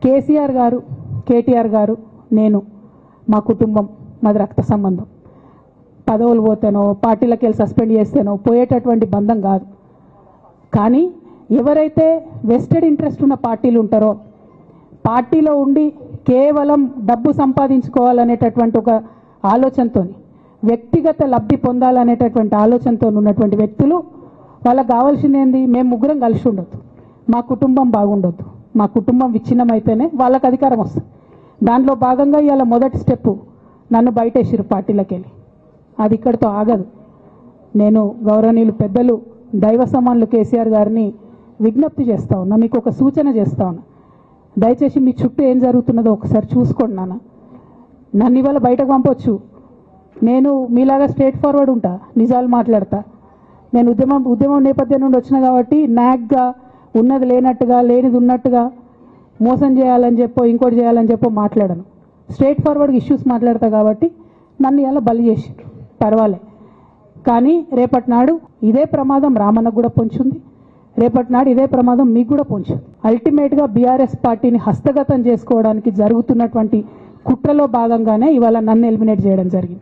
కేసీఆర్ గారు, కేటీఆర్ గారు, నేను, మా కుటుంబం, మాది రక్త సంబంధం. పదవులు పోతేనో పార్టీలకు వెళ్ళి సస్పెండ్ చేస్తేనో పోయేటటువంటి బంధం కాదు. కానీ ఎవరైతే వెస్టెడ్ ఇంట్రెస్ట్ ఉన్న పార్టీలు ఉంటారో, పార్టీలో ఉండి కేవలం డబ్బు సంపాదించుకోవాలనేటటువంటి ఒక ఆలోచనతో, వ్యక్తిగత లబ్ధి పొందాలనేటటువంటి ఆలోచనతో ఉన్నటువంటి వ్యక్తులు, వాళ్ళకి కావాల్సింది ఏంది? మేము ముగ్గురం కలిసి ఉండొద్దు, మా కుటుంబం బాగుండొద్దు, మా కుటుంబం విచ్ఛిన్నమైతేనే వాళ్ళకి అధికారం వస్తుంది. దాంట్లో భాగంగా ఇవాళ మొదటి స్టెప్పు నన్ను బయటేసిరు పార్టీలకు వెళ్ళి. అది ఇక్కడితో ఆగదు. నేను గౌరవనీయులు పెద్దలు దైవ సమానులు కేసీఆర్ గారిని విజ్ఞప్తి చేస్తా ఉన్నా, మీకు ఒక సూచన చేస్తా ఉన్నా. దయచేసి మీ చుట్టూ ఏం జరుగుతున్నదో ఒకసారి చూసుకోండి నాన్న. నన్ను ఇవాళ బయటకు పంపొచ్చు, నేను మీలాగా స్ట్రేట్ ఫార్వర్డ్ ఉంటా, నిజాలు మాట్లాడతా. నేను ఉద్యమం నేపథ్యం నుండి వచ్చిన కాబట్టి నాగ్గా ఉన్నది లేనట్టుగా, లేనిది ఉన్నట్టుగా, మోసం చేయాలని చెప్పో ఇంకోటి చేయాలని చెప్పో మాట్లాడను. స్ట్రేట్ ఫార్వర్డ్గా ఇష్యూస్ మాట్లాడతా కాబట్టి నన్ను ఇలా బలి చేసారు, పర్వాలే. కానీ రేపటి నాడు ఇదే ప్రమాదం రామన్నకు కూడా పొంచుంది, రేపటి నాడు ఇదే ప్రమాదం మీకు కూడా పొంచుంది. అల్టిమేట్గా బీఆర్ఎస్ పార్టీని హస్తగతం చేసుకోవడానికి జరుగుతున్నటువంటి కుట్రలో భాగంగానే ఇవాళ నన్ను ఎలిమినేట్ చేయడం జరిగింది.